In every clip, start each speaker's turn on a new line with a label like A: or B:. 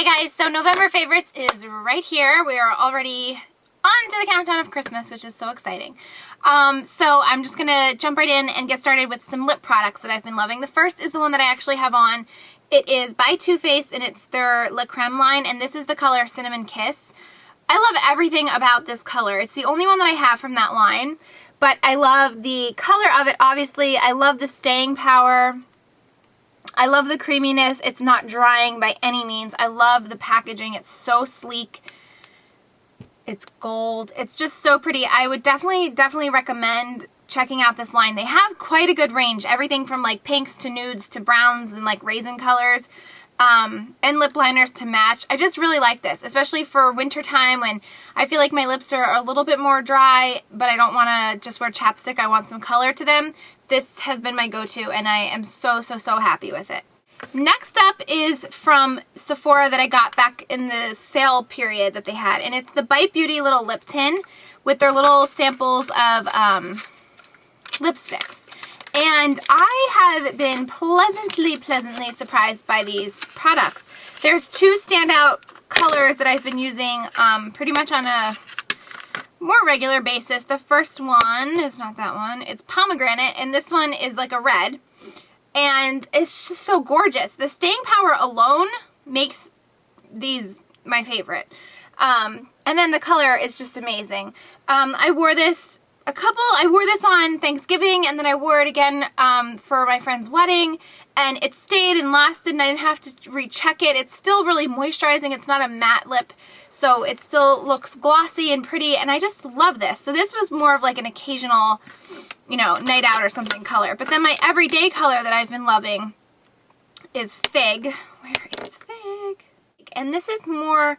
A: guys, so November favorites is right here. We are already on to the countdown of Christmas, which is so exciting. So I'm just gonna jump right in and get started with some lip products that I've been loving. The first is the one that I actually have on. It is by Too Faced and it's their La Creme line, and this is the color Cinnamon Kiss. I love everything about this color. It's the only one that I have from that line, but I love the color of it, obviously. I love the staying power. I love the creaminess. It's not drying by any means. I love the packaging. It's so sleek. It's gold. It's just so pretty. I would definitely recommend checking out this line. They have quite a good range. Everything from like pinks to nudes to browns and like raisin colors. And lip liners to match. I just really like this, especially for winter time when I feel like my lips are a little bit more dry, but I don't want to just wear chapstick. I want some color to them. This has been my go-to, and I am so happy with it. Next up is from Sephora that I got back in the sale period that they had, and it's the Bite Beauty little lip tin with their little samples of lipsticks. And I have been pleasantly surprised by these products. There's two standout colors that I've been using pretty much on a more regular basis. The first one is not that one. It's pomegranate, and this one is like a red. And it's just so gorgeous. The staying power alone makes these my favorite. And then the color is just amazing. I wore this on Thanksgiving, and then I wore it again for my friend's wedding, and it stayed and lasted, and I didn't have to recheck it. It's still really moisturizing. It's not a matte lip, so it still looks glossy and pretty, and I just love this. So this was more of like an occasional, you know, night out or something color. But then my everyday color that I've been loving is Fig. Where is Fig? And this is more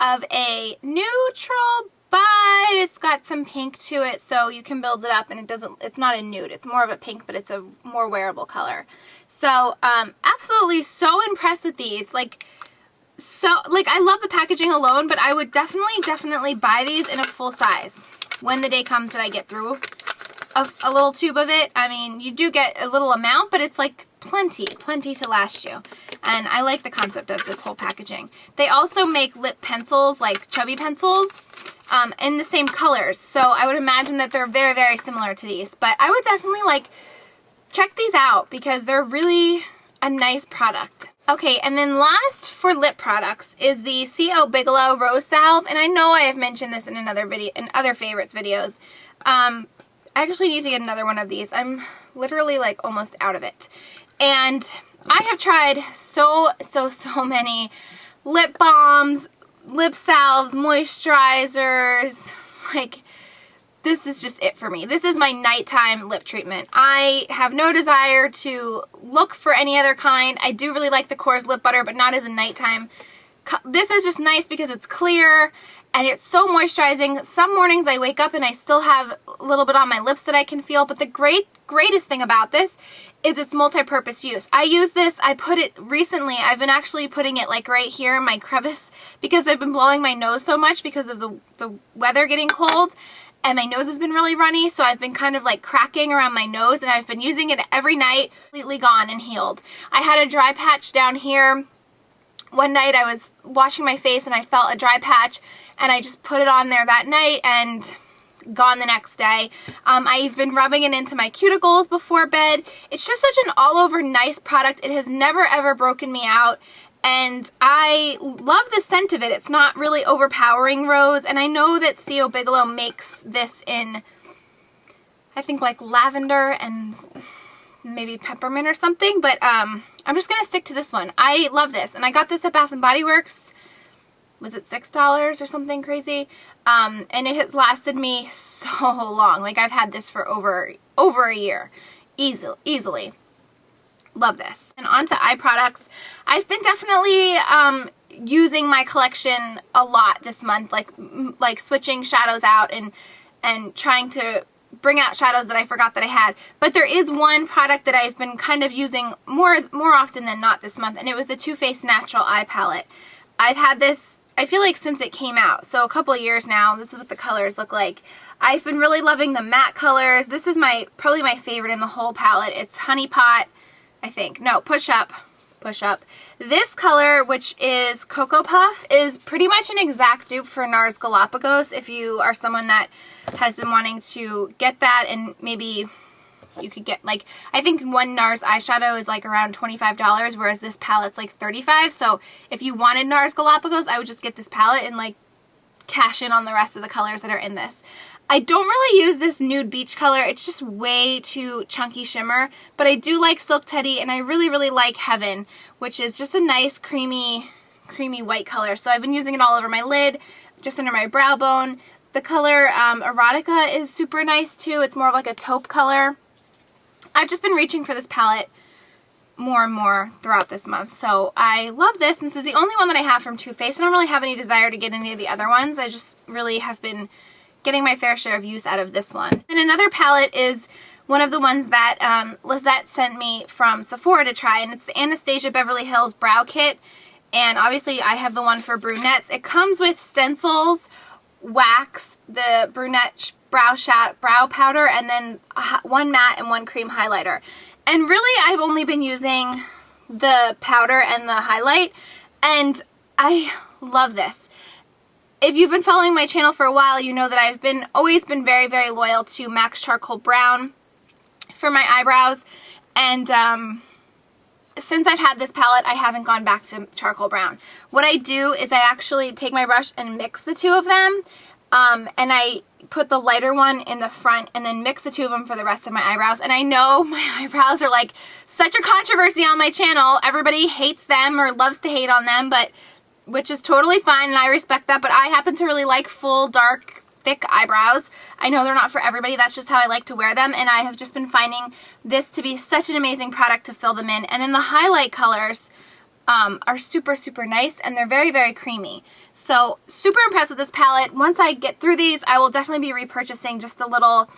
A: of a neutral, but it's got some pink to it, so you can build it up, and it's not a nude. It's more of a pink, but it's a more wearable color. So, absolutely so impressed with these. I love the packaging alone, but I would definitely buy these in a full size when the day comes that I get through a little tube of it. I mean, you do get a little amount, but it's like plenty to last you. And I like the concept of this whole packaging. They also make lip pencils, like chubby pencils, in the same colors. So I would imagine that they're very similar to these. But I would definitely check these out because they're really a nice product. Okay, and then last for lip products is the C.O. Bigelow Rose Salve. And I know I have mentioned this in another video, in other favorites videos. I actually need to get another one of these. I'm literally almost out of it. And I have tried so many lip balms, lip salves, moisturizers. This is just it for me. This is my nighttime lip treatment. I have no desire to look for any other kind. I do really like the Kors lip butter, but not as a nighttime. This is just nice because it's clear and it's so moisturizing. Some mornings I wake up and I still have a little bit on my lips that I can feel, but the greatest thing about this is its multi-purpose use. I use this, I put it recently, I've been actually putting it right here in my crevice because I've been blowing my nose so much because of the weather getting cold, and my nose has been really runny, so I've been kind of cracking around my nose, and I've been using it every night, completely gone and healed. I had a dry patch down here. One night I was washing my face and I felt a dry patch, and I just put it on there that night and gone the next day. I've been rubbing it into my cuticles before bed. It's just such an all-over nice product. It has never ever broken me out, and I love the scent of it. It's not really overpowering rose, and I know that C.O. Bigelow makes this in, I think, lavender and maybe peppermint or something, but I'm just going to stick to this one. I love this, and I got this at Bath & Body Works. Was it $6 or something crazy? And it has lasted me so long. I've had this for over a year. Easily. Love this. And on to eye products. I've been definitely using my collection a lot this month, like switching shadows out and trying to bring out shadows that I forgot that I had. But there is one product that I've been kind of using more often than not this month, and it was the Too Faced Natural Eye Palette. I've had this, I feel like, since it came out, so a couple of years now. This is what the colors look like. I've been really loving the matte colors. This is probably my favorite in the whole palette. It's Honey Pot, I think. No, Push Up. push up. This color, which is Cocoa Puff, is pretty much an exact dupe for NARS Galapagos. If you are someone that has been wanting to get that, and maybe you could get, like, I think one NARS eyeshadow is like around $25, whereas this palette's like $35. So if you wanted NARS Galapagos, I would just get this palette and like cash in on the rest of the colors that are in this. I don't really use this nude beach color. It's just way too chunky shimmer, but I do like Silk Teddy, and I really, really like Heaven, which is just a nice creamy white color. So I've been using it all over my lid, just under my brow bone. The color Erotica is super nice too. It's more of like a taupe color. I've just been reaching for this palette more and more throughout this month. So I love this. And this is the only one that I have from Too Faced. I don't really have any desire to get any of the other ones. I just really have been getting my fair share of use out of this one. And another palette is one of the ones that Lizette sent me from Sephora to try, and it's the Anastasia Beverly Hills Brow Kit. And obviously I have the one for brunettes. It comes with stencils, wax, the brunette brow powder, and then one matte and one cream highlighter. And really I've only been using the powder and the highlight, and I love this. If you've been following my channel for a while, you know that I've always been very, very loyal to MAC's Charcoal Brown for my eyebrows. And since I've had this palette, I haven't gone back to Charcoal Brown. What I do is I actually take my brush and mix the two of them. And I put the lighter one in the front and then mix the two of them for the rest of my eyebrows. And I know my eyebrows are like such a controversy on my channel. Everybody hates them or loves to hate on them, which is totally fine, and I respect that, but I happen to really like full, dark, thick eyebrows. I know they're not for everybody. That's just how I like to wear them, and I have just been finding this to be such an amazing product to fill them in. And then the highlight colors are super, super nice, and they're very, very creamy. So super impressed with this palette. Once I get through these, I will definitely be repurchasing just the little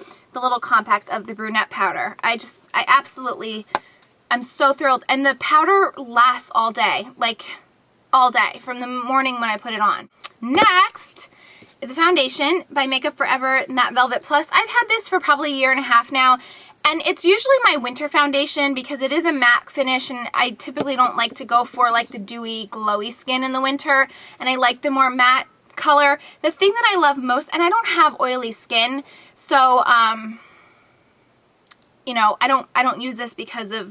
A: compact of the brunette powder. I'm so thrilled. And the powder lasts all day, like all day, from the morning when I put it on. Next is a foundation by Makeup Forever Matte Velvet Plus. I've had this for probably a year and a half now, and it's usually my winter foundation because it is a matte finish, and I typically don't like to go for like the dewy, glowy skin in the winter, and I like the more matte color. The thing that I love most, and I don't have oily skin, so you know, I don't use this because the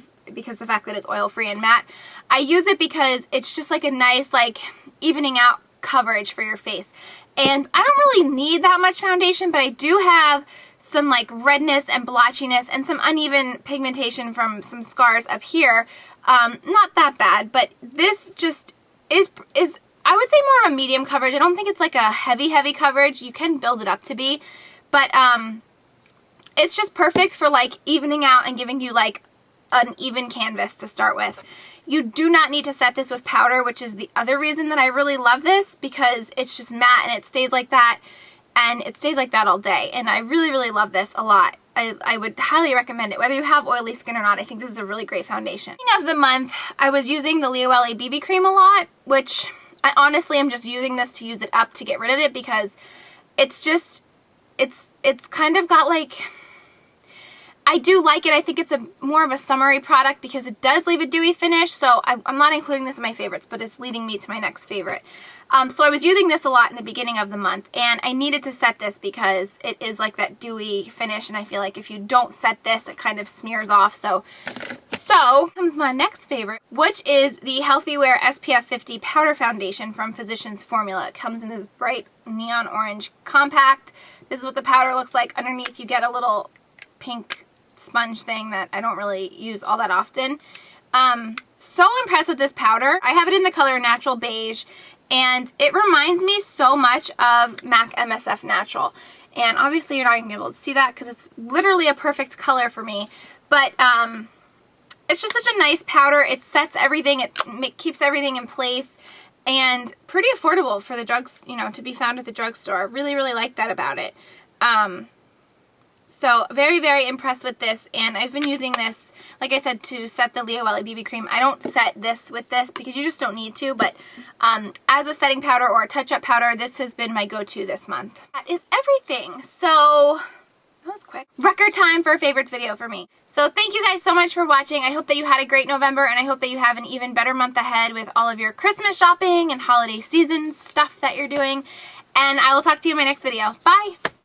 A: fact that it's oil free and matte. I use it because it's just like a nice, like, evening out coverage for your face. And I don't really need that much foundation, but I do have some like redness and blotchiness and some uneven pigmentation from some scars up here. Not that bad, but this just is I would say more of a medium coverage. I don't think it's like a heavy coverage. You can build it up to be, but it's just perfect for like evening out and giving you like an even canvas to start with. You do not need to set this with powder, which is the other reason that I really love this, because it's just matte and it stays like that, and it stays like that all day. And I really, really love this a lot. I would highly recommend it, whether you have oily skin or not. I think this is a really great foundation. Beginning of the month, I was using the Leo LA BB cream a lot, which I honestly am just using this to use it up to get rid of it, because it's just, it's kind of got like, I do like it. I think it's more of a summery product because it does leave a dewy finish, so I'm not including this in my favorites, but it's leading me to my next favorite. So I was using this a lot in the beginning of the month, and I needed to set this because it is like that dewy finish, and I feel like if you don't set this, it kind of smears off. So comes my next favorite, which is the Healthy Wear SPF 50 Powder Foundation from Physicians Formula. It comes in this bright neon orange compact. This is what the powder looks like. Underneath you get a little pink sponge thing that I don't really use all that often. So impressed with this powder. I have it in the color Natural Beige, and it reminds me so much of MAC MSF Natural. And obviously you're not going to be able to see that because it's literally a perfect color for me. But it's just such a nice powder. It sets everything. It keeps everything in place. And pretty affordable for the drugs, you know, to be found at the drugstore. Really, really like that about it. So very, very impressed with this, and I've been using this, like I said, to set the Leo LA BB cream. I don't set this with this because you just don't need to, but as a setting powder or a touch-up powder, this has been my go-to this month. That is everything. So That was quick. Record time for a favorites video for me. So thank you guys so much for watching. I hope that you had a great November, and I hope that you have an even better month ahead with all of your Christmas shopping and holiday season stuff that you're doing. And I will talk to you in my next video. Bye!